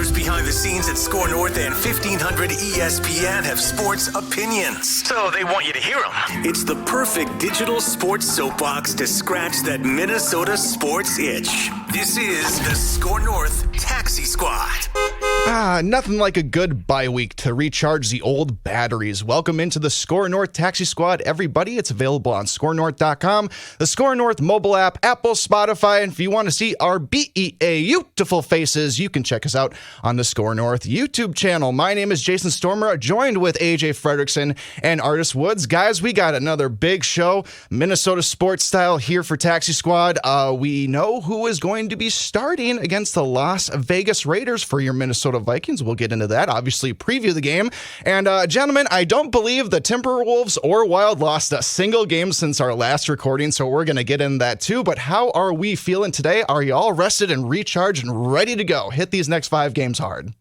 producers behind the scenes at SKOR North and 1500 ESPN have sports opinions, so they want you to hear them. It's the perfect digital sports soapbox to scratch that Minnesota sports itch. This is the SKOR North Taxi Squad. Nothing like a good bye week to recharge the old batteries. Welcome into the SKOR North Taxi Squad, everybody. It's available on SKORNorth.com, the SKOR North mobile app, Apple, Spotify, and if you want to see our beautiful faces, you can check us out on the SKOR North YouTube channel. My name is Jason Stormer, joined with AJ Fredrickson and Artis Woods. Guys, we got another big show, Minnesota sports style here for Taxi Squad. We know who is going to be starting against the Las Vegas Raiders for your Minnesota Vikings. We'll get into that, obviously preview the game. And gentlemen, I don't believe the Timberwolves or Wild lost a single game since our last recording, so we're going to get into that too. But how are we feeling today? Are you all rested and recharged and ready to go? Hit these next 5 games hard.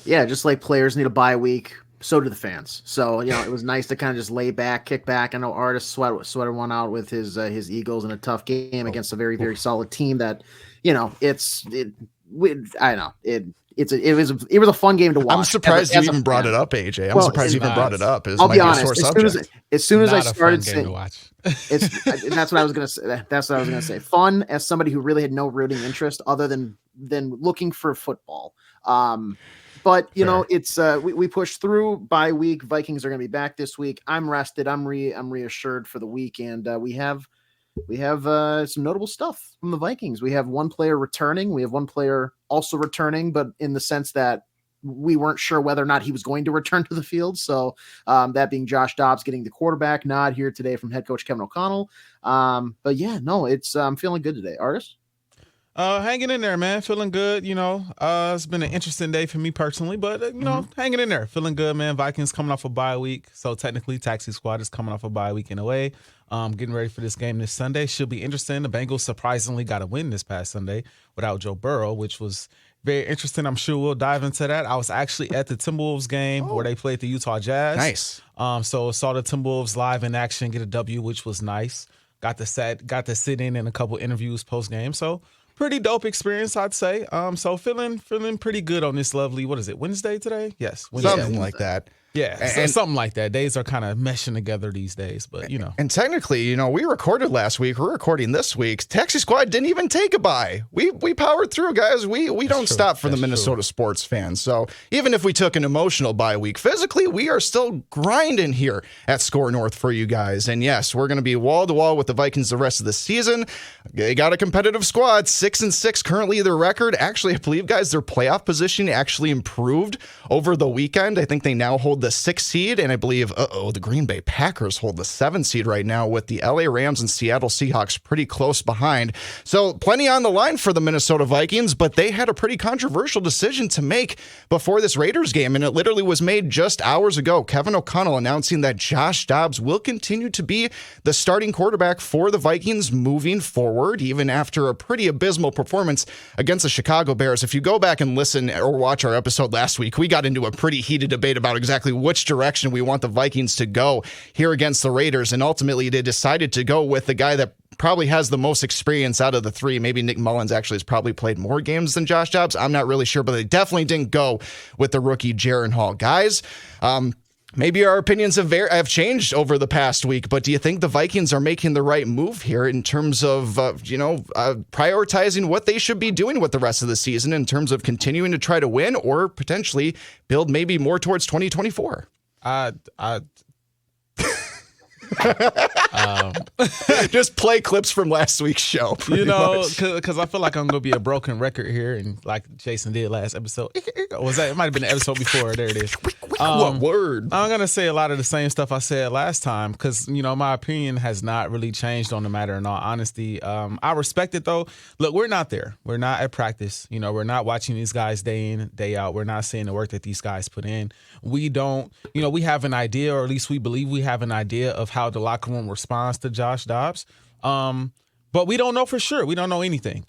Yeah, just like players need a bye week, so do the fans. So, it was nice to kind of just lay back, kick back. I know Artis sweated one out with his Eagles in a tough game against a very, very solid team that, it was a fun game to watch. I'm surprised you even brought it up, AJ. I'm surprised you even brought it up. I'll be honest. As soon as I started saying, to watch. That's what I was gonna say. That's what I was gonna say. Fun as somebody who really had no rooting interest other than looking for football. But it's we pushed through bye week. Vikings are gonna be back this week. I'm rested. I'm reassured for the week, and we have some notable stuff from the Vikings. We have one player returning. We have one player also returning, but in the sense that we weren't sure whether or not he was going to return to the field. So that being Josh Dobbs getting the quarterback nod here today from head coach Kevin O'Connell. But yeah, no, I'm feeling good today. Artis? Hanging in there, man. Feeling good. It's been an interesting day for me personally, but hanging in there, feeling good, man. Vikings coming off a bye week, so technically Taxi Squad is coming off a bye week in a way. Getting ready for this game this Sunday should be interesting. The Bengals surprisingly got a win this past Sunday without Joe Burrow, which was very interesting. I'm sure we'll dive into that. I was actually at the Timberwolves game where they played the Utah Jazz. Nice. So saw the Timberwolves live in action, get a W, which was nice. Got to sit in a couple interviews post game. So pretty dope experience, I'd say. So feeling pretty good on this lovely, what is it, Wednesday today? Yes. Wednesday. Something like that. Yeah, and something like that. Days are kind of meshing together these days, but And technically, we recorded last week. We're recording this week. Taxi Squad didn't even take a bye. We powered through, guys. We don't stop for the Minnesota sports fans. So even if we took an emotional bye week, physically, we are still grinding here at SKOR North for you guys. And yes, we're going to be wall to wall with the Vikings the rest of the season. They got a competitive squad, 6-6 currently their record. Actually, I believe, guys, their playoff position actually improved over the weekend. I think they now hold the 6th seed, and I believe, the Green Bay Packers hold the 7th seed right now with the LA Rams and Seattle Seahawks pretty close behind. So plenty on the line for the Minnesota Vikings, but they had a pretty controversial decision to make before this Raiders game, and it literally was made just hours ago. Kevin O'Connell announcing that Josh Dobbs will continue to be the starting quarterback for the Vikings moving forward, even after a pretty abysmal performance against the Chicago Bears. If you go back and listen or watch our episode last week, we got into a pretty heated debate about exactly which direction we want the Vikings to go here against the Raiders, and ultimately they decided to go with the guy that probably has the most experience out of the three. Maybe Nick Mullins actually has probably played more games than Josh Dobbs. I'm not really sure, but they definitely didn't go with the rookie Jaren Hall. Guys, maybe our opinions have changed over the past week, but do you think the Vikings are making the right move here in terms of, prioritizing what they should be doing with the rest of the season in terms of continuing to try to win or potentially build maybe more towards 2024? Just play clips from last week's show. Because I feel like I'm going to be a broken record here, and like Jason did last episode. Was that? It might have been the episode before. There it is. What word? I'm going to say a lot of the same stuff I said last time because, my opinion has not really changed on the matter in all honesty. I respect it, though. Look, we're not there. We're not at practice. We're not watching these guys day in, day out. We're not seeing the work that these guys put in. We don't, we have an idea, or at least we believe we have an idea of how the locker room responds to Josh Dobbs. But we don't know for sure. We don't know anything.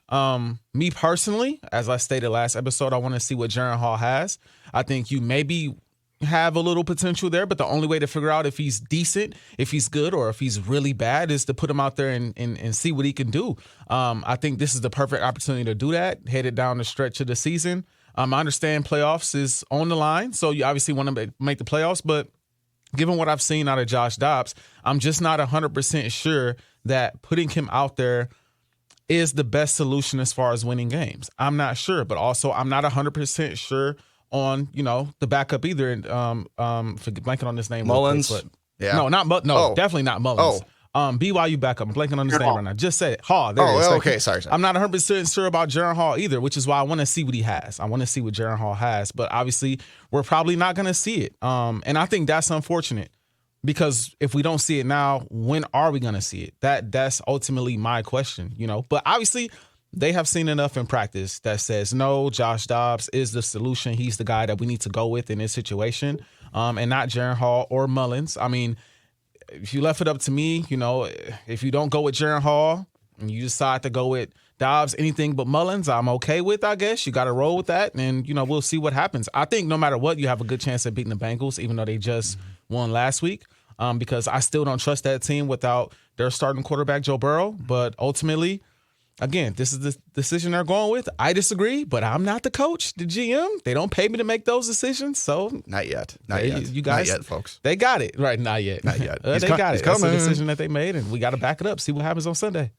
Me personally, as I stated last episode, I want to see what Jaren Hall has. I think you maybe have a little potential there, but the only way to figure out if he's decent, if he's good, or if he's really bad is to put him out there and see what he can do. I think this is the perfect opportunity to do that, headed down the stretch of the season. I understand playoffs is on the line, so you obviously want to make the playoffs. But given what I've seen out of Josh Dobbs, I'm just not 100% sure that putting him out there is the best solution as far as winning games. I'm not sure, but also I'm not 100% sure on, the backup either. And blanking on this name. Mullins? Quick, but Yeah. No, definitely not Mullins. BYU backup. I'm blanking on his name right now. Just said it. Hall. There it is. Okay. Sorry. I'm not 100% sure about Jaron Hall either, which is why I want to see what he has. I want to see what Jaron Hall has, but obviously we're probably not going to see it. And I think that's unfortunate because if we don't see it now, when are we going to see it? That's ultimately my question, But obviously they have seen enough in practice that says, no, Josh Dobbs is the solution. He's the guy that we need to go with in this situation, and not Jaron Hall or Mullins. I mean, if you left it up to me, if you don't go with Jaron Hall and you decide to go with Dobbs, anything but Mullins, I'm okay with, I guess. You got to roll with that, and, we'll see what happens. I think no matter what, you have a good chance of beating the Bengals, even though they just won last week, because I still don't trust that team without their starting quarterback, Joe Burrow. But ultimately, again, this is the decision they're going with. I disagree, but I'm not the coach, the GM. They don't pay me to make those decisions, so Not yet. You guys, Not yet, folks. They got it. Right, not yet. Not yet. They got it. That's the decision that they made, and we got to back it up, see what happens on Sunday.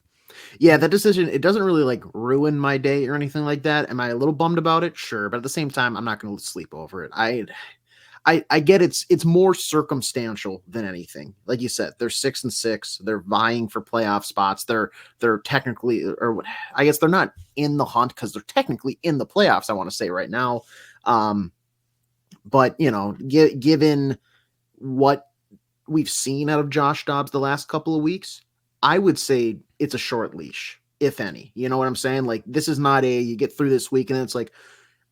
Yeah, that decision, it doesn't really ruin my day or anything like that. Am I a little bummed about it? Sure. But at the same time, I'm not going to sleep over it. I get it's more circumstantial than anything. Like you said, they're 6-6. They're vying for playoff spots. They're technically, or I guess they're not in the hunt because they're technically in the playoffs, I want to say right now. But given what we've seen out of Josh Dobbs the last couple of weeks, I would say it's a short leash, if any. You know what I'm saying? Like, this is not you get through this week and it's like,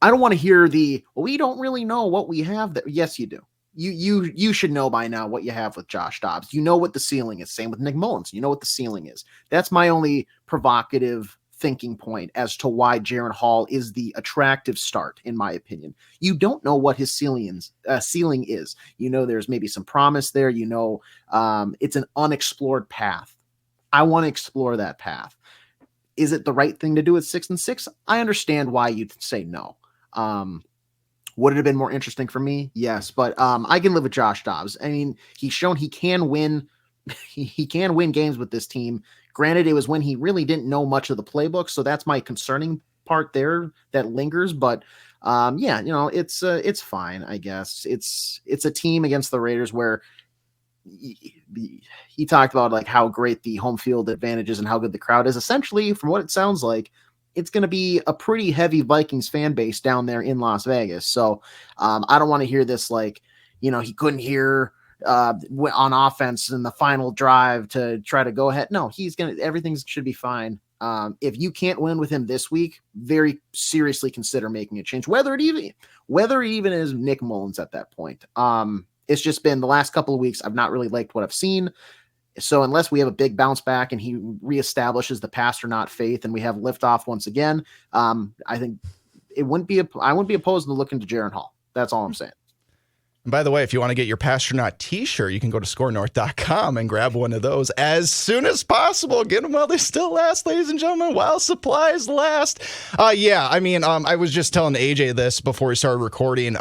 I don't want to hear we don't really know what we have there. Yes, you do. You should know by now what you have with Josh Dobbs. You know what the ceiling is. Same with Nick Mullins. You know what the ceiling is. That's my only provocative thinking point as to why Jaron Hall is the attractive start, in my opinion. You don't know what his ceiling is. There's maybe some promise there. It's an unexplored path. I want to explore that path. Is it the right thing to do at 6-6? I understand why you'd say no. Would it have been more interesting for me? Yes, but I can live with Josh Dobbs. I mean, he's shown he can win. He can win games with this team. Granted, it was when he really didn't know much of the playbook, so that's my concerning part there that lingers. But it's fine, I guess. It's a team against the Raiders where he talked about how great the home field advantage is and how good the crowd is. Essentially, from what it sounds like, it's going to be a pretty heavy Vikings fan base down there in Las Vegas. So I don't want to hear this he couldn't hear on offense in the final drive to try to go ahead. No, everything should be fine. If you can't win with him this week, very seriously consider making a change, whether it even is Nick Mullins at that point. It's just been the last couple of weeks. I've not really liked what I've seen. So unless we have a big bounce back and he reestablishes the pass or not faith and we have liftoff once again, I think I wouldn't be opposed to looking to Jaron Hall. That's all I'm saying. And by the way, if you want to get your Pastronaut t-shirt, you can go to SKORNorth.com and grab one of those as soon as possible. Get them while they still last, ladies and gentlemen, while supplies last. I was just telling AJ this before we started recording.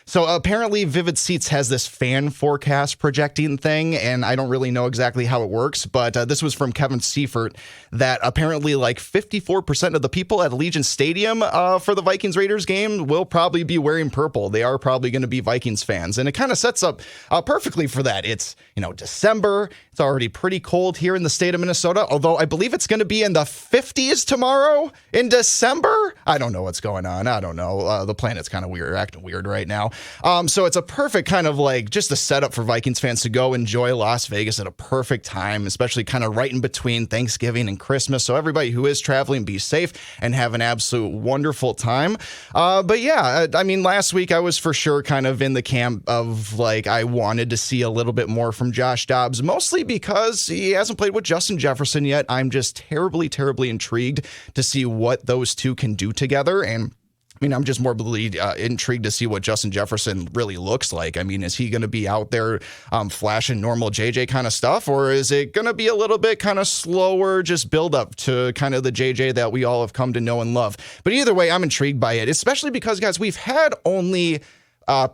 So apparently Vivid Seats has this fan forecast projecting thing, and I don't really know exactly how it works, but this was from Kevin Seifert, that apparently 54% of the people at Allegiant Stadium for the Vikings-Raiders game will probably be wearing purple. They are probably going to be Vikings fans, and it kind of sets up perfectly for that. It's, December. It's already pretty cold here in the state of Minnesota, although I believe it's going to be in the 50s tomorrow in December. I don't know what's going on. I don't know. The planet's kind of weird, acting weird right now. So it's a perfect kind of just a setup for Vikings fans to go enjoy Las Vegas at a perfect time, especially kind of right in between Thanksgiving and Christmas. So everybody who is traveling, be safe and have an absolute wonderful time. But yeah, last week I was for sure kind of in the camp of I wanted to see a little bit more from Josh Dobbs, mostly because he hasn't played with Justin Jefferson yet. I'm just terribly, terribly intrigued to see what those two can do together. And I mean, I'm just more intrigued to see what Justin Jefferson really looks like. I mean, is he going to be out there flashing normal JJ kind of stuff, or is it going to be a little bit kind of slower, just build up to kind of the JJ that we all have come to know and love? But either way, I'm intrigued by it, especially because, guys, we've had only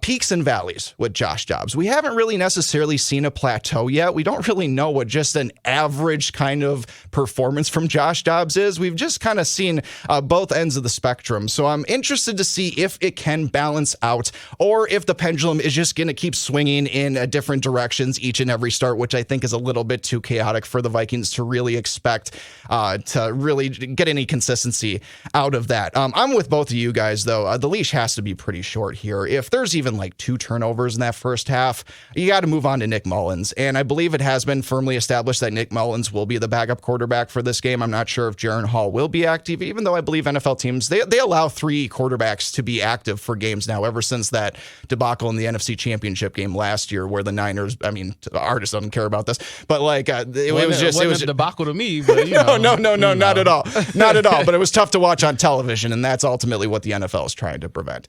peaks and valleys with Josh Dobbs. We haven't really necessarily seen a plateau yet. We don't really know what just an average kind of performance from Josh Dobbs is. We've just kind of seen both ends of the spectrum. So I'm interested to see if it can balance out or if the pendulum is just going to keep swinging in different directions each and every start, which I think is a little bit too chaotic for the Vikings to really expect to really get any consistency out of that. I'm with both of you guys, though. The leash has to be pretty short here. If there's even like 2 turnovers in that first half, you got to move on to Nick Mullins. And I believe it has been firmly established that Nick Mullins will be the backup quarterback for this game. I'm not sure if Jaren Hall will be active, even though I believe NFL teams, they allow 3 quarterbacks to be active for games now, ever since that debacle in the NFC Championship game last year where the Niners, I mean, Artis doesn't care about this, but like it was a debacle to me, but you know, no, not at all. Not at all. But it was tough to watch on television, and that's ultimately what the NFL is trying to prevent.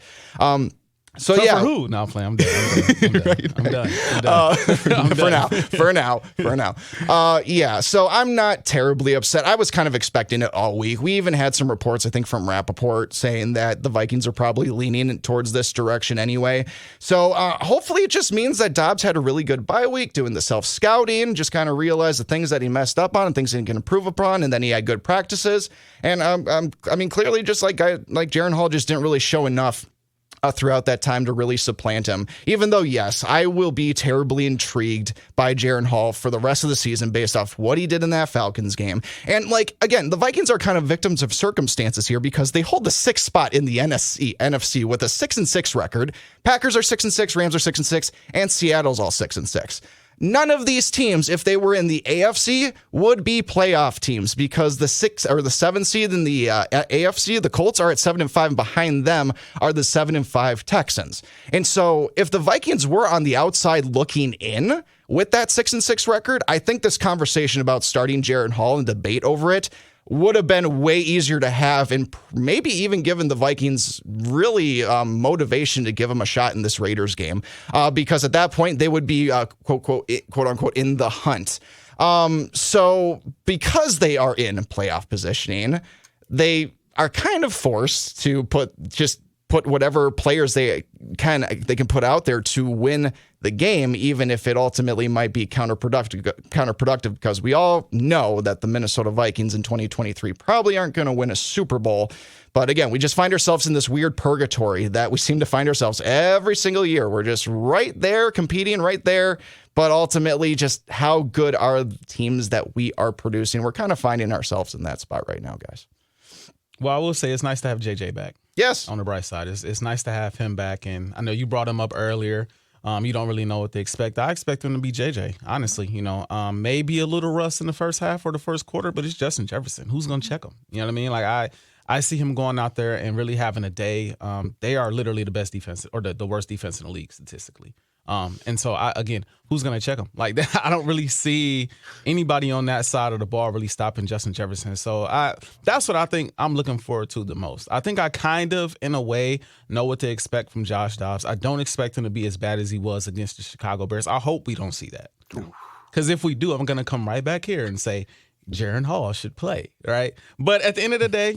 So yeah, for who? No, I'm playing. I'm done. For now. Yeah. So I'm not terribly upset. I was kind of expecting it all week. We even had some reports, I think, from Rappaport saying that the Vikings are probably leaning towards this direction anyway. So hopefully it just means that Dobbs had a really good bye week, doing the self-scouting, just kind of realized the things that he messed up on and things he can improve upon, and then he had good practices. And I mean, clearly, just like Jaren Hall just didn't really show enough throughout that time to really supplant him. Even though, yes, I will be terribly intrigued by Jaren Hall for the rest of the season based off what he did in that Falcons game. And like, again, the Vikings are kind of victims of circumstances here because they hold the 6th spot in the NFC with a 6-6 record. Packers are 6-6, Rams are 6-6, and Seattle's all 6-6. None of these teams, if they were in the AFC, would be playoff teams because the 6 or the 7 seed in the AFC, the Colts, are at 7-5, and behind them are the 7-5 Texans. And so if the Vikings were on the outside looking in with that 6-6 record, I think this conversation about starting Jaren Hall and debate over it would have been way easier to have, and maybe even given the Vikings really motivation to give them a shot in this Raiders game, because at that point they would be quote unquote in the hunt. So because they are in playoff positioning, they are kind of forced to put whatever players they can put out there to win the game, even if it ultimately might be counterproductive, because we all know that the Minnesota Vikings in 2023 probably aren't going to win a Super Bowl. But again, we just find ourselves in this weird purgatory that we seem to find ourselves every single year. We're just right there, competing right there. But ultimately, just how good are the teams that we are producing? We're kind of finding ourselves in that spot right now, guys. Well, I will say it's nice to have JJ back. Yes. On the bright side, it's nice to have him back. And I know you brought him up earlier. You don't really know what to expect. I expect him to be JJ, honestly. Maybe a little rust in the first half or the first quarter, but it's Justin Jefferson. Who's going to check him? You know what I mean? Like, I see him going out there and really having a day. They are literally the best defense or the worst defense in the league statistically. And so, again, who's going to check him? Like, I don't really see anybody on that side of the ball really stopping Justin Jefferson. So that's what I think I'm looking forward to the most. I think I kind of, in a way, know what to expect from Josh Dobbs. I don't expect him to be as bad as he was against the Chicago Bears. I hope we don't see that. Because if we do, I'm going to come right back here and say, Jaren Hall should play, right? But at the end of the day,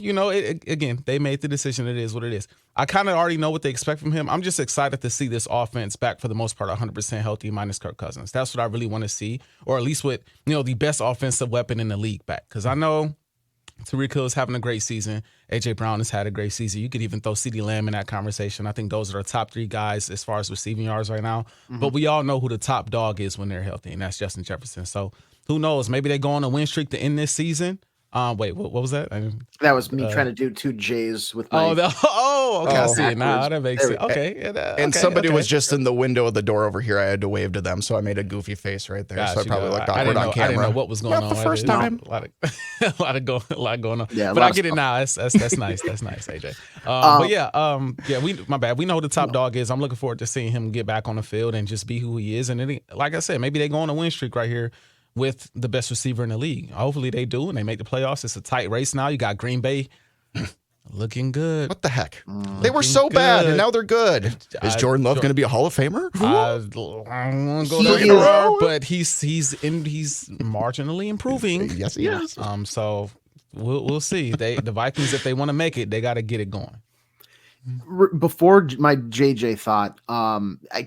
again, they made the decision. It is what it is. I kind of already know what they expect from him. I'm just excited to see this offense back for the most part 100% healthy minus Kirk Cousins. That's what I really want to see, or at least with the best offensive weapon in the league back. Because I know Tyreek Hill is having a great season. AJ Brown has had a great season. You could even throw CeeDee Lamb in that conversation. I think those are the top 3 guys as far as receiving yards right now. Mm-hmm. But we all know who the top dog is when they're healthy, and that's Justin Jefferson. So who knows? Maybe they go on a win streak to end this season. Wait, what was that? That was me trying to do 2 J's with my... okay, I see it now. That makes sense. Okay. And somebody was just in the window of the door over here. I had to wave to them, so I made a goofy face right there. So I probably looked awkward on camera. I didn't know what was going on. Not the first time. A lot going on. Yeah, but I get it now. That's nice. That's nice, AJ. But yeah, my bad. We know who the top dog is. I'm looking forward to seeing him get back on the field and just be who he is. And like I said, maybe they go on a win streak right here with the best receiver in the league. Hopefully they do, and they make the playoffs. It's a tight race now. You got Green Bay Looking good. What the heck? They were so bad, and now they're good. Is Jordan Love going to be a Hall of Famer? I won't go that far, but he's marginally improving. Yes, he is. So we'll see. The Vikings, if they want to make it, they got to get it going. Before my JJ thought,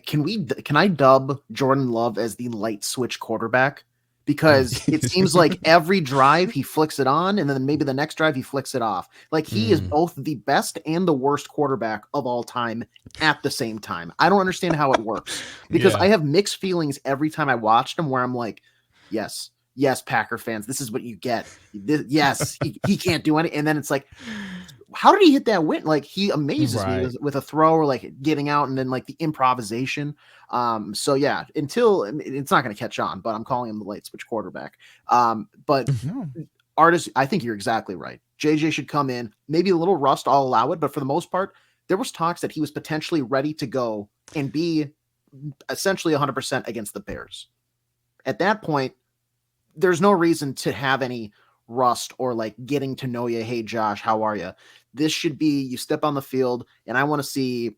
can I dub Jordan Love as the light switch quarterback? Because it seems like every drive he flicks it on, and then maybe the next drive he flicks it off. Like he is both the best and the worst quarterback of all time at the same time. I don't understand how it works because I have mixed feelings every time I watched him where I'm like, yes, Packer fans, this is what you get. He can't do anything. And then it's like, how did he hit that win? Like he amazes me with a throw or like getting out and then like the improvisation. So yeah, until it's not going to catch on, but I'm calling him the light switch quarterback. But Artis, I think you're exactly right. JJ should come in, maybe a little rust. I'll allow it. But for the most part, there was talks that he was potentially ready to go and be essentially 100% against the Bears. At that point, there's no reason to have any rust or like getting to know you. Hey, Josh, how are you? This should be, you step on the field and I want to see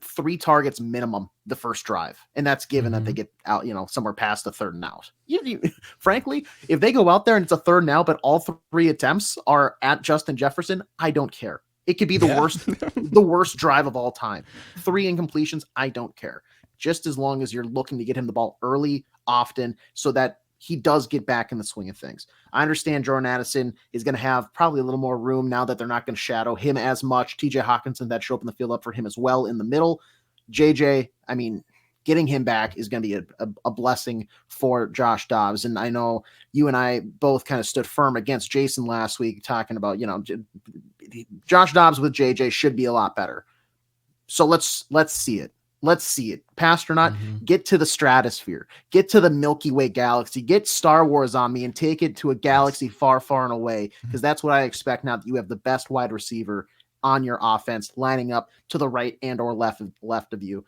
3 targets minimum the first drive. And that's given that they get out, somewhere past the 3rd and out. Frankly, if they go out there and it's a 3rd and out, but all 3 attempts are at Justin Jefferson, I don't care. It could be the worst drive of all time. 3 incompletions, I don't care. Just as long as you're looking to get him the ball early, often, so that he does get back in the swing of things. I understand Jordan Addison is going to have probably a little more room now that they're not going to shadow him as much. TJ Hawkinson, that should open the field up for him as well in the middle. JJ, I mean, getting him back is going to be a blessing for Josh Dobbs. And I know you and I both kind of stood firm against Jason last week talking about, Josh Dobbs with JJ should be a lot better. So let's see it. Let's see it. Past or not, get to the stratosphere, get to the Milky Way galaxy, get Star Wars on me and take it to a galaxy far, far and away. Because that's what I expect now that you have the best wide receiver on your offense lining up to the right and or left of you.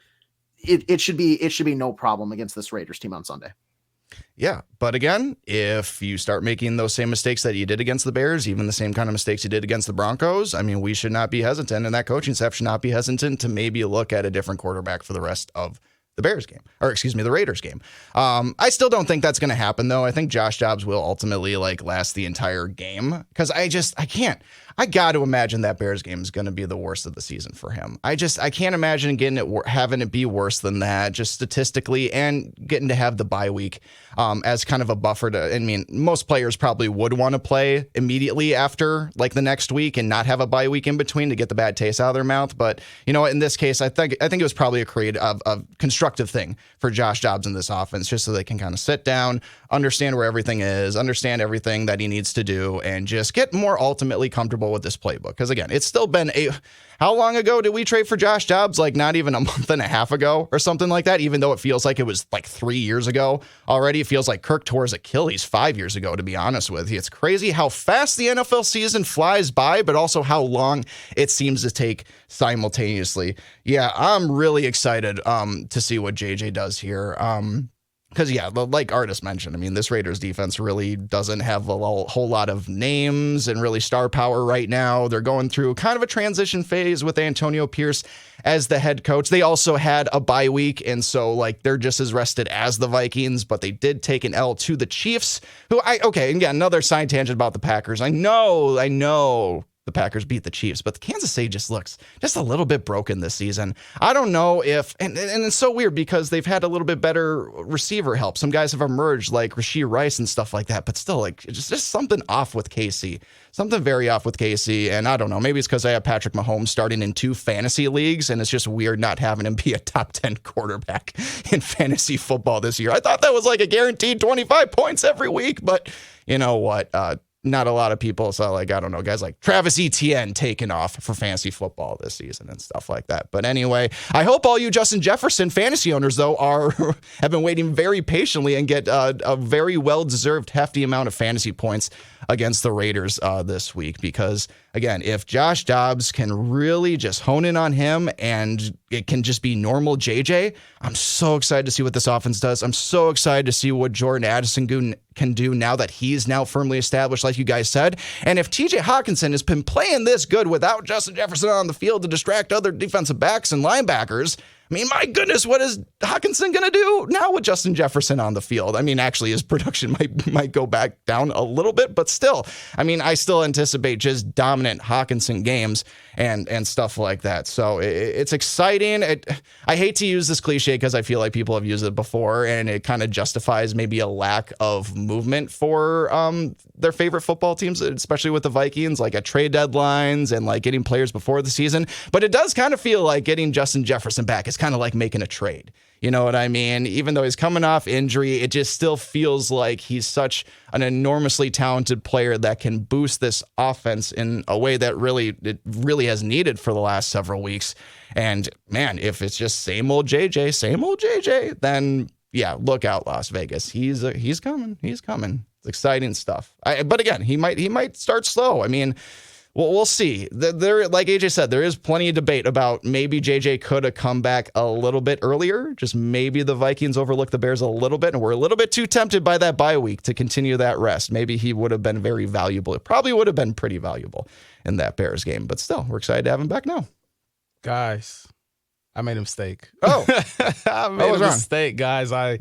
It should be no problem against this Raiders team on Sunday. Yeah, but again, if you start making those same mistakes that you did against the Bears, even the same kind of mistakes you did against the Broncos, I mean, we should not be hesitant, and that coaching staff should not be hesitant to maybe look at a different quarterback for the rest of the Bears game, the Raiders game. I still don't think that's going to happen, though. I think Josh Dobbs will ultimately last the entire game because I got to imagine that Bears game is going to be the worst of the season for him. I can't imagine having it be worse than that, just statistically, and getting to have the bye week as kind of a buffer to. I mean, most players probably would want to play immediately after the next week and not have a bye week in between to get the bad taste out of their mouth. But in this case, I think it was probably a constructive thing for Josh Dobbs in this offense, just so they can kind of sit down, understand where everything is, understand everything that he needs to do, and just get more ultimately comfortable with this playbook. Because again, it's still been how long ago did we trade for Josh Dobbs? Not even a month and a half ago or something like that, even though it feels like it was 3 years ago already. It feels like Kirk tore his Achilles 5 years ago, to be honest with you. It's crazy how fast the NFL season flies by, but also how long it seems to take simultaneously. Yeah, I'm really excited to see what JJ does here. Because, like Artis mentioned, I mean, this Raiders defense really doesn't have a whole lot of names and really star power right now. They're going through kind of a transition phase with Antonio Pierce as the head coach. They also had a bye week, and so, they're just as rested as the Vikings, but they did take an L to the Chiefs, who again, another side tangent about the Packers. I know. The Packers beat the Chiefs, but the Kansas City just looks just a little bit broken this season. I don't know if, and it's so weird because they've had a little bit better receiver help. Some guys have emerged like Rashee Rice and stuff like that, but still just something off with KC, something very off with KC. And I don't know, maybe it's because I have Patrick Mahomes starting in 2 fantasy leagues, and it's just weird not having him be a top 10 quarterback in fantasy football this year. I thought that was a guaranteed 25 points every week, but you know what? Not a lot of people saw I don't know, guys like Travis Etienne taking off for fantasy football this season and stuff like that. But anyway, I hope all you Justin Jefferson fantasy owners, though, have been waiting very patiently and get a very well-deserved hefty amount of fantasy points against the Raiders this week, because again, if Josh Dobbs can really just hone in on him and it can just be normal JJ, I'm so excited to see what this offense does. I'm so excited to see what Jordan Addison can do now that he's now firmly established, like you guys said. And if TJ Hawkinson has been playing this good without Justin Jefferson on the field to distract other defensive backs and linebackers, I mean, my goodness, what is Hawkinson going to do now with Justin Jefferson on the field? I mean, actually, his production might go back down a little bit, but still, I mean, I still anticipate just dominant Hawkinson games and stuff like that. So it's exciting. I hate to use this cliche because I feel like people have used it before, and it kind of justifies maybe a lack of movement for their favorite football teams, especially with the Vikings, like at trade deadlines and like getting players before the season. But it does kind of feel like getting Justin Jefferson back is kind of like making a trade. You know what I mean? Even though he's coming off injury, it just still feels like he's such an enormously talented player that can boost this offense in a way that it really has needed for the last several weeks. And man, if it's just same old JJ, then yeah, look out, Las Vegas. He's coming. He's coming. It's exciting stuff. But again, he might start slow. I mean, well, we'll see. There, like AJ said, there is plenty of debate about maybe JJ could have come back a little bit earlier. Just maybe the Vikings overlooked the Bears a little bit and were a little bit too tempted by that bye week to continue that rest. Maybe he would have been very valuable. It probably would have been pretty valuable in that Bears game. But still, we're excited to have him back now. Guys, I made a mistake. Oh, I made a mistake, guys. I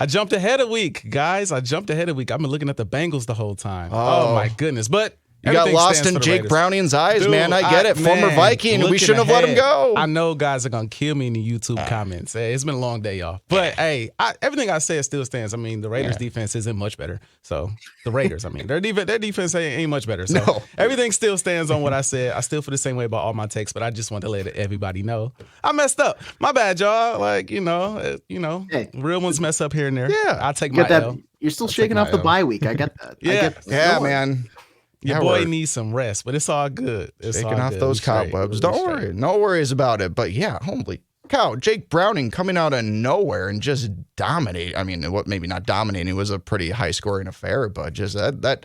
jumped ahead a week, guys. I've been looking at the Bengals the whole time. Oh my goodness. But you got lost in Jake Browning's eyes, dude, man. I get it. Former Viking. We shouldn't have let him go. I know guys are going to kill me in the YouTube comments. Hey, it's been a long day, y'all. But, hey, everything I said still stands. I mean, the Raiders' defense isn't much better. So, the Raiders, I mean, their defense ain't much better. So, everything still stands on what I said. I still feel the same way about all my takes, but I just want to let everybody know. I messed up. My bad, y'all. Like, hey, real ones mess up here and there. Yeah. I'll take my L. You're still shaking off the bye week. I get that. Yeah, man. Your boy needs some rest, but it's all good. It's shaking off those cobwebs. Don't worry. No worries about it. But yeah, holy cow. Jake Browning coming out of nowhere and just dominate. I mean, maybe not dominating. It was a pretty high scoring affair, but just that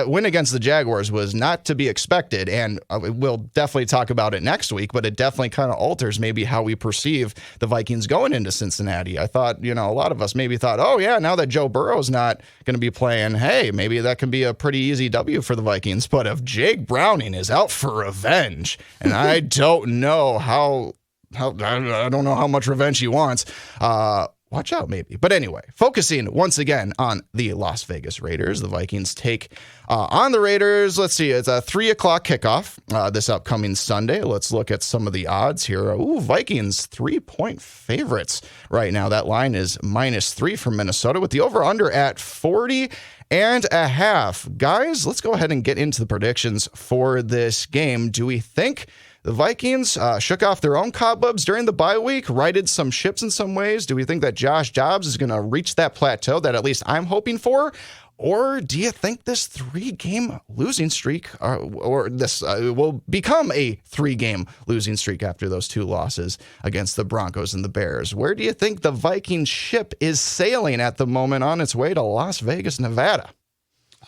win against the Jaguars was not to be expected. And we'll definitely talk about it next week, but it definitely kind of alters maybe how we perceive the Vikings going into Cincinnati. I thought, a lot of us maybe thought, oh yeah, now that Joe Burrow's not going to be playing, hey, maybe that can be a pretty easy W for the Vikings. But if Jake Browning is out for revenge, and I don't know I don't know how much revenge he wants, watch out, maybe. But anyway, focusing once again on the Las Vegas Raiders. The Vikings take on the Raiders. Let's see. It's a 3:00 kickoff this upcoming Sunday. Let's look at some of the odds here. Ooh, Vikings 3-point favorites right now. That line is -3 for Minnesota with the over-under at 40.5. Guys, let's go ahead and get into the predictions for this game. Do we think the Vikings shook off their own cobwebs during the bye week, righted some ships in some ways? Do we think that Josh Dobbs is going to reach that plateau that at least I'm hoping for? Or do you think this 3-game losing streak or this will become a 3-game losing streak after those 2 losses against the Broncos and the Bears? Where do you think the Vikings ship is sailing at the moment on its way to Las Vegas, Nevada?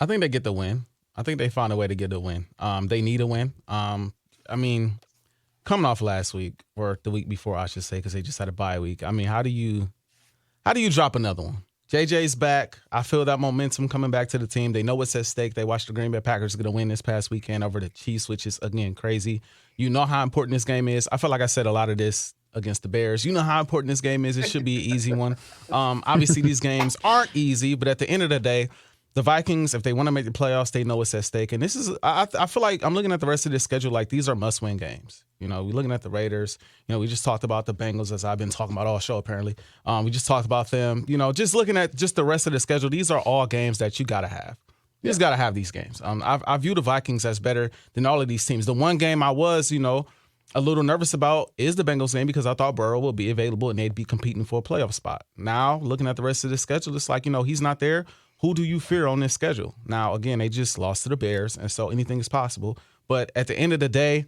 I think they get the win. I think they find a way to get the win. They need a win. I mean, coming off last week or the week before, I should say, because they just had a bye week. I mean, how do you drop another one? JJ's back. I feel that momentum coming back to the team. They know what's at stake. They watched the Green Bay Packers going to win this past weekend over the Chiefs, which is, again, crazy. You know how important this game is. I feel like I said a lot of this against the Bears. You know how important this game is. It should be an easy one. Obviously, these games aren't easy, but at the end of the day, the Vikings, if they want to make the playoffs, they know what's at stake. And this is, I feel like I'm looking at the rest of this schedule like these are must-win games. We're looking at the Raiders. We just talked about the Bengals, as I've been talking about all show, apparently. We just talked about them. Just looking at just the rest of the schedule, these are all games that you got to have. You just got to have these games. I view the Vikings as better than all of these teams. The one game I was, a little nervous about is the Bengals game because I thought Burrow would be available and they'd be competing for a playoff spot. Now, looking at the rest of the schedule, it's like, he's not there. Who do you fear on this schedule? Now, again, they just lost to the Bears, and so anything is possible. But at the end of the day,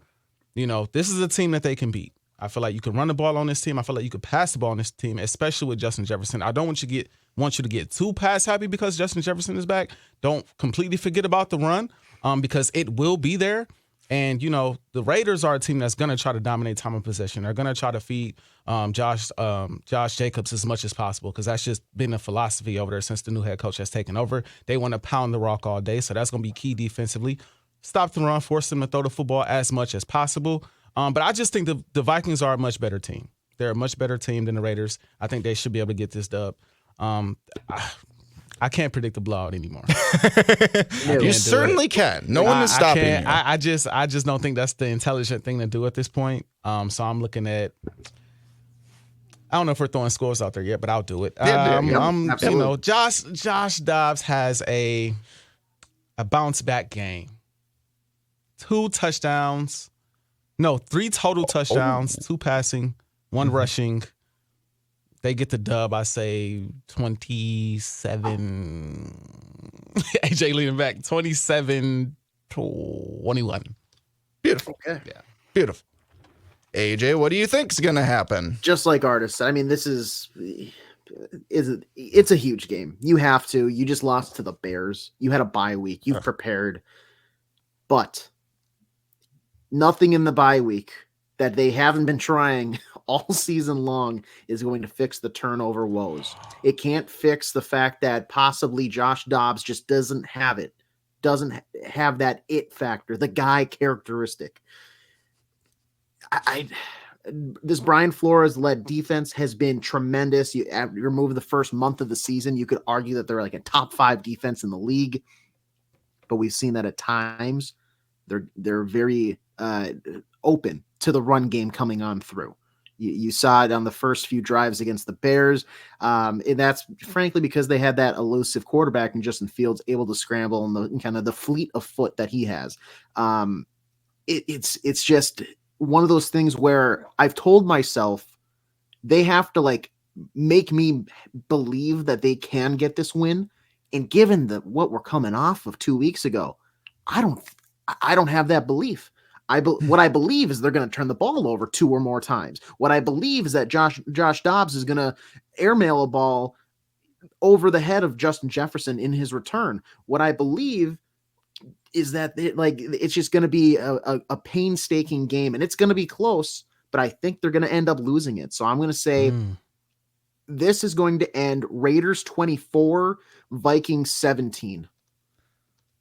this is a team that they can beat. I feel like you can run the ball on this team. I feel like you could pass the ball on this team, especially with Justin Jefferson. I don't want you to get too pass happy because Justin Jefferson is back. Don't completely forget about the run because it will be there. And, the Raiders are a team that's going to try to dominate time of possession. They're going to try to feed Josh Jacobs as much as possible because that's just been a philosophy over there since the new head coach has taken over. They want to pound the rock all day, so that's going to be key defensively. Stop the run, force them to throw the football as much as possible. But I just think the Vikings are a much better team. They're a much better team than the Raiders. I think they should be able to get this dub. I can't predict the blowout anymore. You certainly can. No one is stopping you. I just don't think that's the intelligent thing to do at this point. So I'm looking at. I don't know if we're throwing scores out there yet, but I'll do it. Josh Dobbs has a bounce back game. 3 total touchdowns, 2 passing, 1 rushing. They get the dub, I say 27. AJ leaning back, 27-21. Beautiful. Okay. Yeah. Beautiful. AJ, what do you think is going to happen? Just like Artis said, I mean, it's a huge game. You have to. You just lost to the Bears. You had a bye week. You've prepared. But nothing in the bye week that they haven't been trying all season long is going to fix the turnover woes. It can't fix the fact that possibly Josh Dobbs just doesn't have that it factor, the guy characteristic. This Brian Flores led defense has been tremendous. You remove the first month of the season, you could argue that they're like a top 5 defense in the league, but we've seen that at times they're very open to the run game coming on through. You saw it on the first few drives against the Bears. And that's frankly because they had that elusive quarterback in Justin Fields able to scramble and kind of the fleet of foot that he has. It's just one of those things where I've told myself they have to make me believe that they can get this win. And given what we're coming off of 2 weeks ago, I don't have that belief. What I believe is they're going to turn the ball over 2 or more times. What I believe is that Josh Dobbs is going to airmail a ball over the head of Justin Jefferson in his return. What I believe is that it's just going to be a painstaking game, and it's going to be close, but I think they're going to end up losing it. So I'm going to say this is going to end Raiders 24, Vikings 17.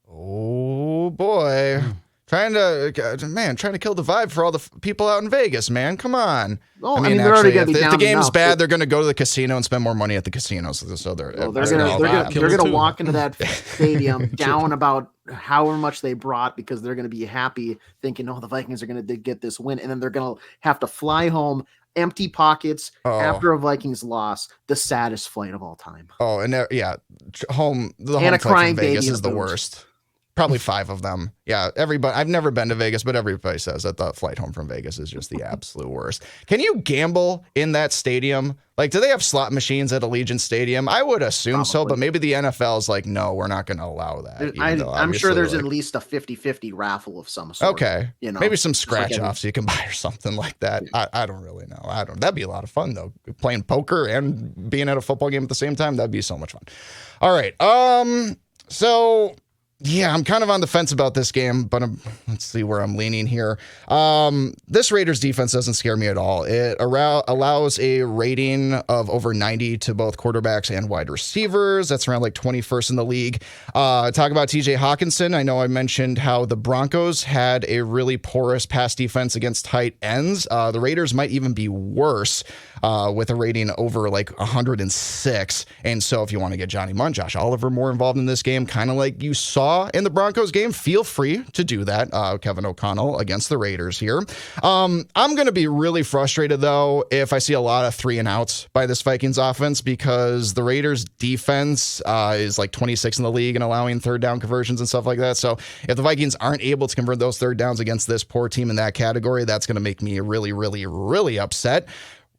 Oh boy. Trying to kill the vibe for all the people out in Vegas, man. Come on. Well, they're already going to be down. If the game's bad, they're going to go to the casino and spend more money at the casino. So they're going to walk into that stadium down about however much they brought because they're going to be happy thinking, the Vikings are going to get this win. And then they're going to have to fly home, empty pockets after a Vikings loss, the saddest flight of all time. Oh, and the home flight from Vegas is the worst. Probably 5 of them. Yeah, everybody. I've never been to Vegas, but everybody says that the flight home from Vegas is just the absolute worst. Can you gamble in that stadium? Do they have slot machines at Allegiant Stadium? I would assume so, but maybe the NFL is no, we're not going to allow that. I'm sure there's at least a 50-50 raffle of some sort. Okay, maybe some scratch-offs you can buy or something like that. Yeah. I don't really know. That'd be a lot of fun, though. Playing poker and being at a football game at the same time, that'd be so much fun. All right, so... yeah, I'm kind of on the fence about this game, but let's see where I'm leaning here. This Raiders defense doesn't scare me at all. It allows a rating of over 90 to both quarterbacks and wide receivers. That's around 21st in the league. Talk about TJ Hawkinson. I know I mentioned how the Broncos had a really porous pass defense against tight ends. The Raiders might even be worse with a rating over 106. And so if you want to get Johnny Munn, Josh Oliver more involved in this game, kind of like you saw in the Broncos game, feel free to do that. Kevin O'Connell against the Raiders here. I'm going to be really frustrated, though, if I see a lot of 3 and outs by this Vikings offense because the Raiders defense is 26 in the league and allowing 3rd down conversions and stuff like that. So if the Vikings aren't able to convert those 3rd downs against this poor team in that category, that's going to make me really, really, really upset.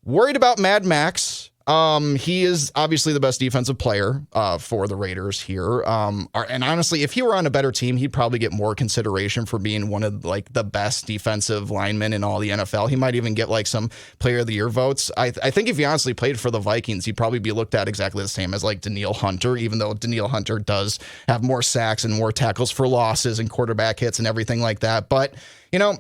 Worried about Mad Max. He is obviously the best defensive player for the Raiders here. And honestly, if he were on a better team, he'd probably get more consideration for being one of like the best defensive linemen in all the NFL. He might even get like some player of the year votes. I think if he honestly played for the Vikings, he'd probably be looked at exactly the same as like Danielle Hunter, even though Danielle Hunter does have more sacks and more tackles for losses and quarterback hits and everything like that. But, you know,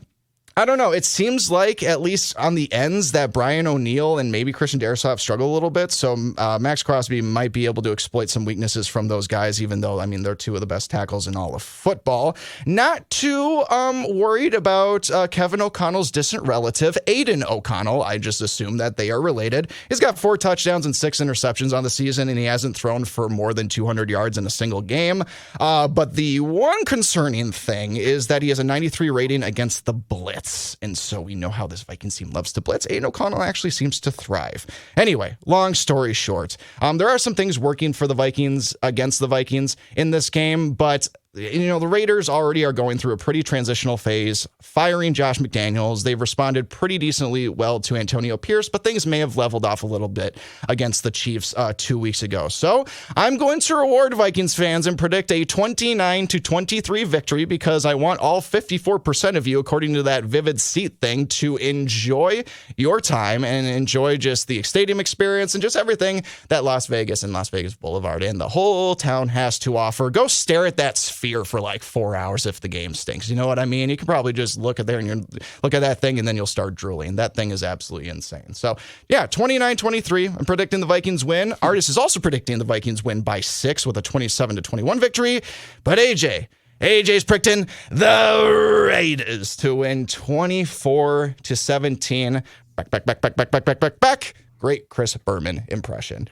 I don't know. It seems like, at least on the ends, that Brian O'Neill and maybe Christian Darrisaw have struggled a little bit. So Max Crosby might be able to exploit some weaknesses from those guys, even though, I mean, they're two of the best tackles in all of football. Not too worried about Kevin O'Connell's distant relative, Aiden O'Connell. I just assume that they are related. He's got 4 touchdowns and 6 interceptions on the season, and he hasn't thrown for more than 200 yards in a single game. But the one concerning thing is that he has a 93 rating against the blitz. And so we know how this Vikings team loves to blitz. Aiden O'Connell actually seems to thrive. Anyway, long story short, there are some things working for the Vikings against the Vikings in this game, but you know, the Raiders already are going through a pretty transitional phase, firing Josh McDaniels. They've responded pretty decently well to Antonio Pierce, but things may have leveled off a little bit against the Chiefs 2 weeks ago. So I'm going to reward Vikings fans and predict a 29-23 victory because I want all 54% of you, according to that Vivid Seat thing, to enjoy your time and enjoy just the stadium experience and just everything that Las Vegas and Las Vegas Boulevard and the whole town has to offer. Go stare at that sphere for like 4 hours if the game stinks. You know what I mean? You can probably just look at there and you look at that thing and then you'll start drooling. That thing is absolutely insane. So yeah, 29-23. I'm predicting the Vikings win. Artis is also predicting the Vikings win by 6 with a 27-21 victory. But AJ's predicting the Raiders to win 24-17. Back. Great Chris Berman impression.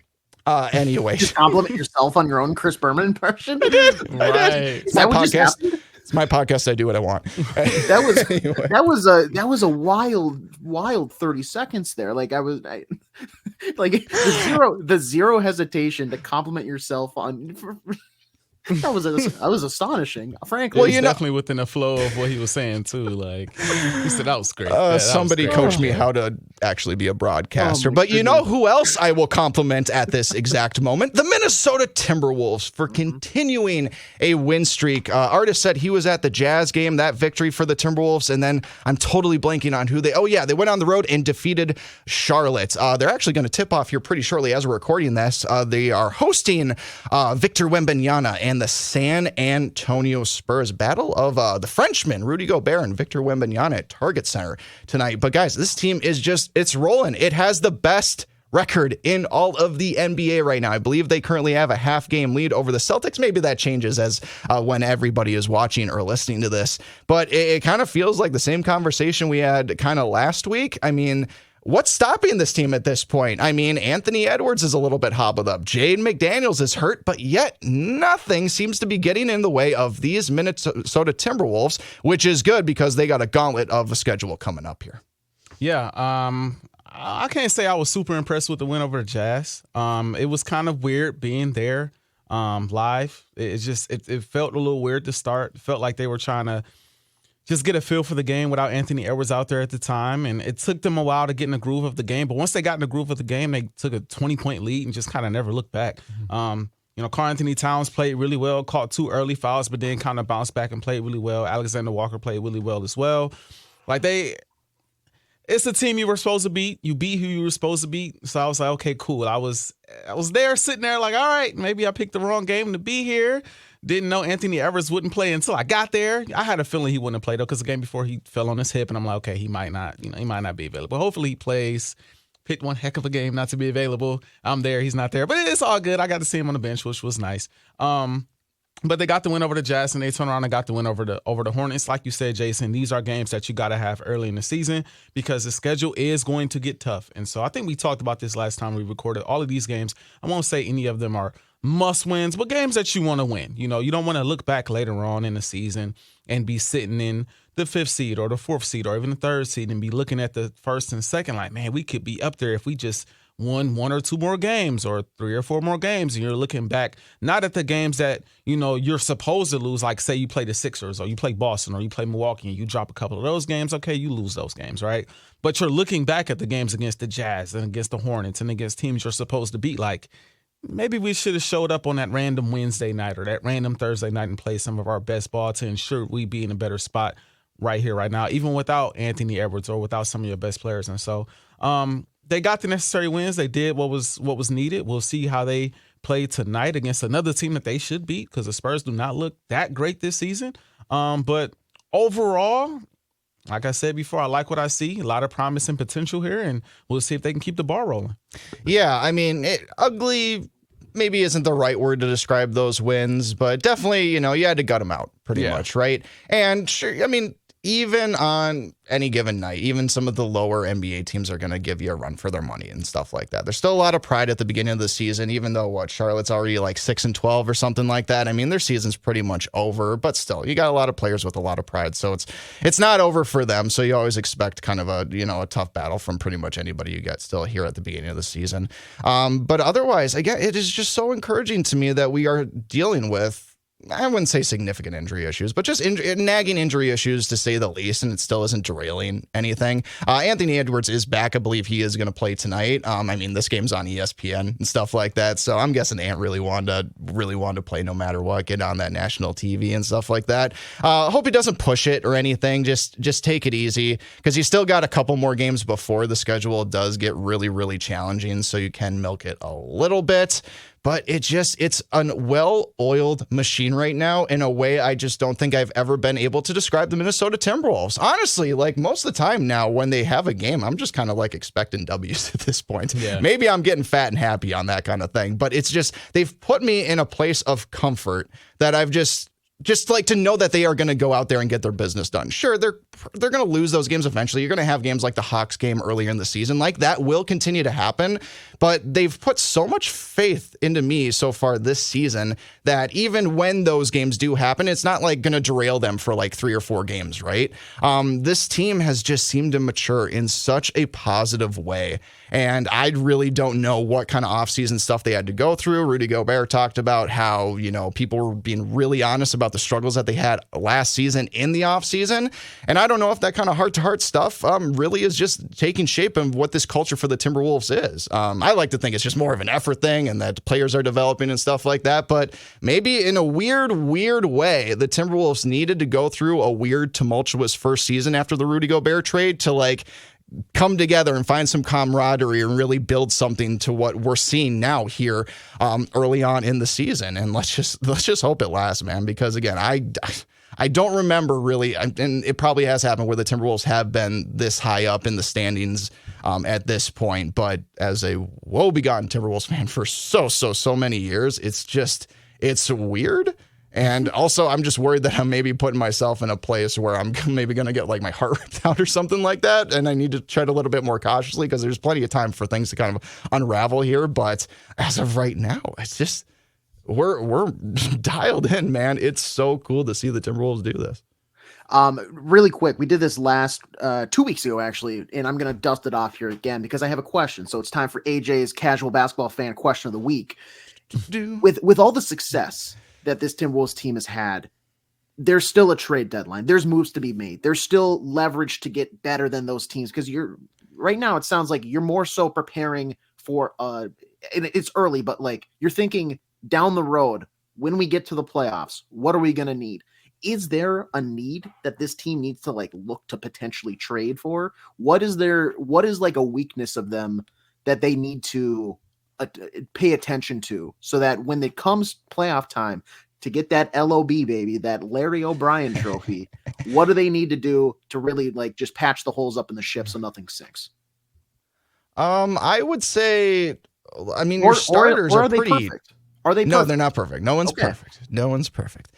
Anyway, just compliment yourself on your own Chris Berman impression. I did. Is that what just happened? It's my podcast. I do what I want. That was a wild 30 seconds there. Like the zero hesitation to compliment yourself on. That was astonishing, frankly. Well, definitely within the flow of what he was saying too. Like he said, that was great. Somebody coached me how to actually be a broadcaster. But you know who else I will compliment at this exact moment? The Minnesota Timberwolves for continuing a win streak. Artis said he was at the Jazz game, that victory for the Timberwolves, and then I'm totally blanking on who they went on the road and defeated Charlotte. They're actually going to tip off here pretty shortly as we're recording this. They are hosting Victor Wembanyama and the San Antonio Spurs. Battle of the Frenchmen, Rudy Gobert and Victor Wembanyama at Target Center tonight. But guys, this team is it's rolling. It has the best record in all of the NBA right now. I believe they currently have a half-game lead over the Celtics. Maybe that changes as when everybody is watching or listening to this. But it kind of feels like the same conversation we had kind of last week. I mean, what's stopping this team at this point? I mean, Anthony Edwards is a little bit hobbled up. Jaden McDaniels is hurt, but yet nothing seems to be getting in the way of these Minnesota Timberwolves, which is good because they got a gauntlet of a schedule coming up here. Yeah, I can't say I was super impressed with the win over the Jazz. It was kind of weird being there live. It felt a little weird to start. It felt like they were trying to just get a feel for the game without Anthony Edwards out there at the time. And it took them a while to get in the groove of the game. But once they got in the groove of the game, they took a 20-point lead and just kind of never looked back. Karl Anthony Towns played really well, caught 2 early fouls, but then kind of bounced back and played really well. Alexander Walker played really well as well. It's the team you were supposed to beat. You beat who you were supposed to beat. So I was like, okay, cool. I was there sitting there like, all right, maybe I picked the wrong game to be here. Didn't know Anthony Edwards wouldn't play until I got there. I had a feeling he wouldn't play though, because the game before he fell on his hip, and I'm like, okay, he might not be available. Hopefully he plays. Picked one heck of a game not to be available. I'm there, he's not there, but it's all good. I got to see him on the bench, which was nice. But they got the win over the Jazz, and they turned around and got the win over the Hornets. Like you said, Jason, these are games that you got to have early in the season because the schedule is going to get tough. And so I think we talked about this last time we recorded. All of these games, I won't say any of them are must-wins, but games that you want to win. You don't want to look back later on in the season and be sitting in the 5th seed or the 4th seed or even the 3rd seed and be looking at the 1st and 2nd like, man, we could be up there if we just won 1 or 2 more games or 3 or 4 more games, and you're looking back not at the games that, you know, you're supposed to lose, like say you play the Sixers or you play Boston or you play Milwaukee and you drop a couple of those games, okay, you lose those games, right? But you're looking back at the games against the Jazz and against the Hornets and against teams you're supposed to beat, like maybe we should have showed up on that random Wednesday night or that random Thursday night and played some of our best ball to ensure we be in a better spot right here, right now, even without Anthony Edwards or without some of your best players. And so they got the necessary wins. They did what was needed. We'll see how they play tonight against another team that they should beat because the Spurs do not look that great this season. But overall, like I said before, I like what I see. A lot of promise and potential here, and we'll see if they can keep the ball rolling. Yeah, I mean, ugly maybe isn't the right word to describe those wins, but definitely, you know, you had to gut them out pretty much, right? And sure, I mean, even on any given night, even some of the lower NBA teams are going to give you a run for their money and stuff like that. There's still a lot of pride at the beginning of the season, even though Charlotte's already like 6-12 or something like that. I mean, their season's pretty much over, but still, you got a lot of players with a lot of pride, so it's not over for them. So you always expect kind of a tough battle from pretty much anybody you get still here at the beginning of the season. But otherwise, again, it is just so encouraging to me that we are dealing with, I wouldn't say significant injury issues, but just nagging injury issues to say the least, and it still isn't derailing anything. Anthony Edwards is back. I believe he is going to play tonight. I mean, this game's on ESPN and stuff like that, so I'm guessing Ant really wanted to play no matter what, get on that national TV and stuff like that. Hope he doesn't push it or anything. Just take it easy because he's still got a couple more games before the schedule does get really, really challenging, so you can milk it a little bit. But it's a well-oiled machine right now in a way I just don't think I've ever been able to describe the Minnesota Timberwolves. Honestly, like most of the time now when they have a game, I'm just kind of like expecting W's at this point. Yeah. Maybe I'm getting fat and happy on that kind of thing. But it's just, they've put me in a place of comfort that I've just like to know that they are going to go out there and get their business done. Sure, they're going to lose those games eventually. You're going to have games like the Hawks game earlier in the season. Like that will continue to happen. But they've put so much faith into me so far this season that even when those games do happen, it's not like going to derail them for like 3 or 4 games, right? This team has just seemed to mature in such a positive way. And I really don't know what kind of offseason stuff they had to go through. Rudy Gobert talked about how, you know, people were being really honest about the struggles that they had last season in the offseason. And I don't know if that kind of heart-to-heart stuff really is just taking shape of what this culture for the Timberwolves is. I like to think it's just more of an effort thing and that players are developing and stuff like that. But maybe in a weird way, the Timberwolves needed to go through a weird, tumultuous first season after the Rudy Gobert trade to like come together and find some camaraderie and really build something to what we're seeing now here early on in the season. And let's just hope it lasts, man, because again, I don't remember really, and it probably has happened where the Timberwolves have been this high up in the standings at this point. But as a woe-begone Timberwolves fan for so many years, it's weird. And also, I'm just worried that I'm maybe putting myself in a place where I'm maybe going to get like my heart ripped out or something like that. And I need to tread a little bit more cautiously because there's plenty of time for things to kind of unravel here. But as of right now, it's just, we're dialed in, man. It's so cool to see the Timberwolves do this. Really quick, we did this last 2 weeks ago, actually, and I'm going to dust it off here again because I have a question. So it's time for AJ's casual basketball fan question of the week. With all the success that this Timberwolves team has had, there's still a trade deadline. There's moves to be made. There's still leverage to get better than those teams because right now it sounds like you're more so preparing for and it's early, but like you're thinking down the road when we get to the playoffs, what are we going to need? Is there a need that this team needs to like look to potentially trade for? What is like a weakness of them that they need to pay attention to so that when it comes playoff time to get that LOB, baby, that Larry O'Brien trophy, what do they need to do to really like just patch the holes up in the ship so nothing sinks? I would say, I mean, your starters are pretty perfect. Are they perfect? No, they're not perfect. No one's perfect. No one's perfect.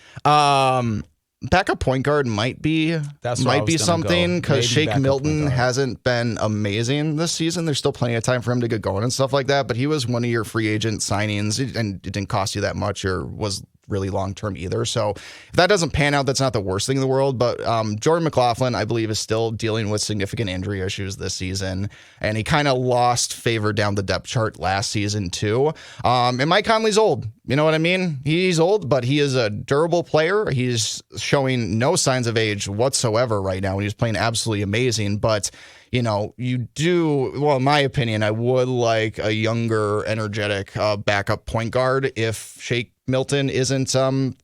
Backup point guard might be something because Shake Milton hasn't been amazing this season. There's still plenty of time for him to get going and stuff like that. But he was one of your free agent signings, and it didn't cost you that much, or was really long term either. So if that doesn't pan out, that's not the worst thing in the world. But Jordan McLaughlin, I believe, is still dealing with significant injury issues this season, and he kind of lost favor down the depth chart last season too. And Mike Conley's old. You know what I mean? He's old, but he is a durable player. He's showing no signs of age whatsoever right now, and he's playing absolutely amazing. But you know, in my opinion, I would like a younger, energetic backup point guard if Shake Milton isn't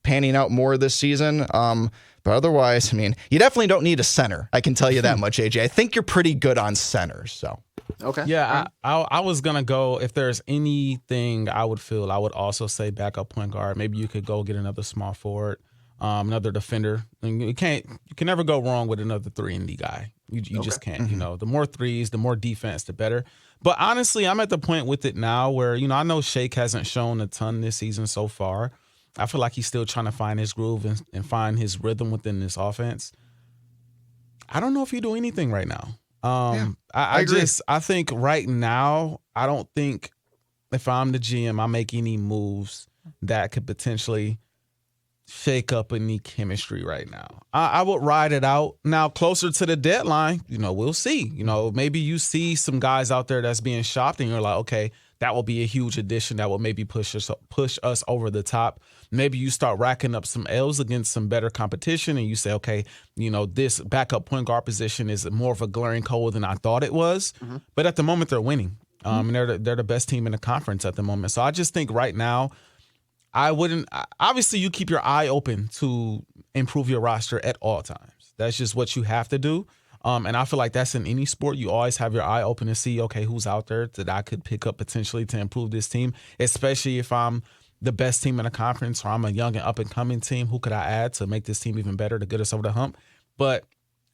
panning out more this season. But otherwise, I mean, you definitely don't need a center. I can tell you that much, AJ. I think you're pretty good on centers. So okay, yeah, I was gonna go, if there's anything I would also say backup point guard. Maybe you could go get another small forward, another defender. And you can never go wrong with another 3-and-D guy. You just can't. You know, the more threes, the more defense, the better. But honestly, I'm at the point with it now where, you know, I know Shake hasn't shown a ton this season so far. I feel like he's still trying to find his groove and find his rhythm within this offense. I don't know if you do anything right now. I agree. I think right now, I don't think if I'm the GM, I make any moves that could potentially shake up any chemistry right now. I would ride it out. Now, closer to the deadline, you know, we'll see. You know, maybe you see some guys out there that's being shopped and you're like, okay, that will be a huge addition that will maybe push us over the top. Maybe you start racking up some L's against some better competition and you say, okay, you know, this backup point guard position is more of a glaring hole than I thought it was. Mm-hmm. But at the moment, they're winning. And they're the best team in the conference at the moment. So I just think right now, I wouldn't. Obviously, you keep your eye open to improve your roster at all times. That's just what you have to do. And I feel like that's in any sport. You always have your eye open to see, okay, who's out there that I could pick up potentially to improve this team, especially if I'm the best team in the conference or I'm a young and up-and-coming team. Who could I add to make this team even better to get us over the hump? But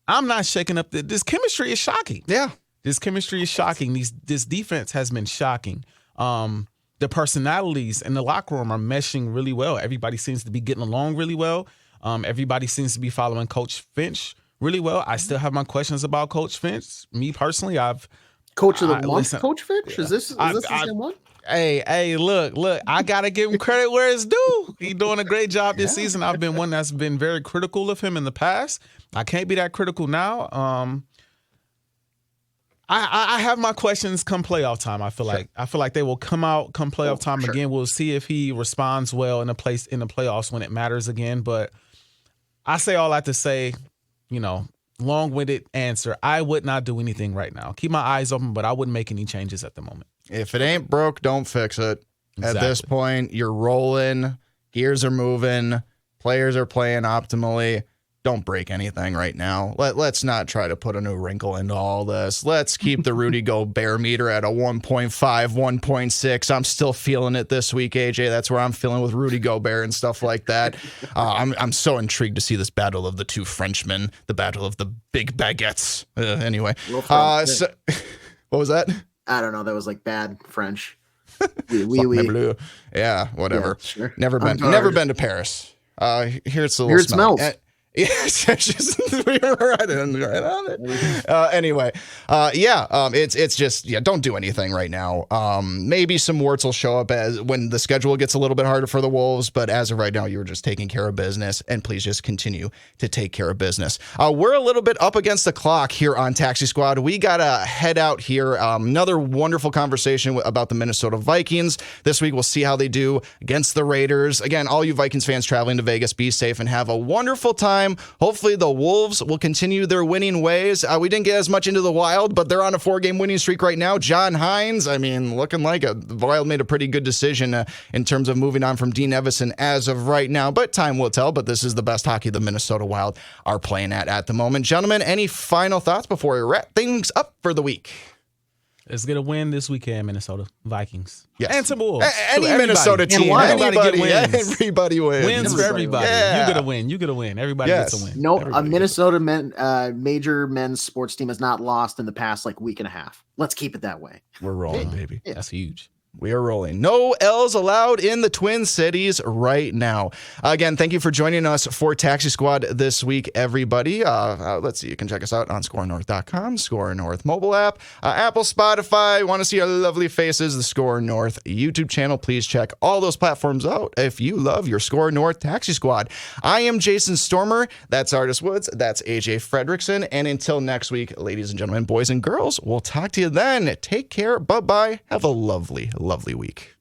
I'm not shaking up. This chemistry is shocking. Yeah. This chemistry is shocking. This defense has been shocking. The personalities in the locker room are meshing really well. Everybody seems to be getting along really well. Everybody seems to be following Coach Finch really well. I still have my questions about Coach Finch. Me personally, Coach of the month, Coach Finch? Is this the same one? Hey, look, I gotta give him credit where it's due. He's doing a great job this season. I've been one that's been very critical of him in the past. I can't be that critical now. I have my questions come playoff time. I feel like they will come out come playoff time again. We'll see if he responds well in the playoffs when it matters again. But I say all that to say, you know, long-winded answer. I would not do anything right now. Keep my eyes open, but I wouldn't make any changes at the moment. If it ain't broke, don't fix it. Exactly. At this point, you're rolling, gears are moving, players are playing optimally. Don't break anything right now. Let's not try to put a new wrinkle into all this. Let's keep the Rudy Gobert meter at a 1.5, 1.6. I'm still feeling it this week, AJ. That's where I'm feeling with Rudy Gobert and stuff like that. I'm so intrigued to see this battle of the two Frenchmen, the battle of the big baguettes. Anyway, what was that? I don't know. That was like bad French. Yeah, whatever. Yeah, sure. Never been to Paris. Here's a little Here it smells. Yes, we were right on it. Anyway, it's just don't do anything right now. Maybe some warts will show up as when the schedule gets a little bit harder for the Wolves, but as of right now, you're just taking care of business, and please just continue to take care of business. We're a little bit up against the clock here on Taxi Squad. We gotta head out here. Another wonderful conversation about the Minnesota Vikings this week. We'll see how they do against the Raiders. Again, all you Vikings fans traveling to Vegas, be safe and have a wonderful time. Hopefully the Wolves will continue their winning ways. We didn't get as much into the Wild, but they're on a 4-game winning streak right now. John Hines, looking like the Wild made a pretty good decision in terms of moving on from Dean Evison as of right now, but time will tell. But this is the best hockey the Minnesota Wild are playing at the moment. Gentlemen, any final thoughts before we wrap things up for the week? Let's get a win this weekend, Minnesota Vikings. Yes. And Timberwolves. Any Minnesota team. Everybody wins. Wins for everybody. Yeah. You get a win. Everybody gets a win. No, a Minnesota major men's sports team has not lost in the past week and a half. Let's keep it that way. We're rolling, baby. Yeah. That's huge. We are rolling. No L's allowed in the Twin Cities right now. Again, thank you for joining us for Taxi Squad this week, everybody. Let's see. You can check us out on SKORNorth.com, SKOR North mobile app, Apple, Spotify. Want to see our lovely faces, the SKOR North YouTube channel. Please check all those platforms out if you love your SKOR North Taxi Squad. I am Jason Stormer. That's Artis Woods. That's AJ Fredrickson. And until next week, ladies and gentlemen, boys and girls, we'll talk to you then. Take care. Bye-bye. Have a lovely week.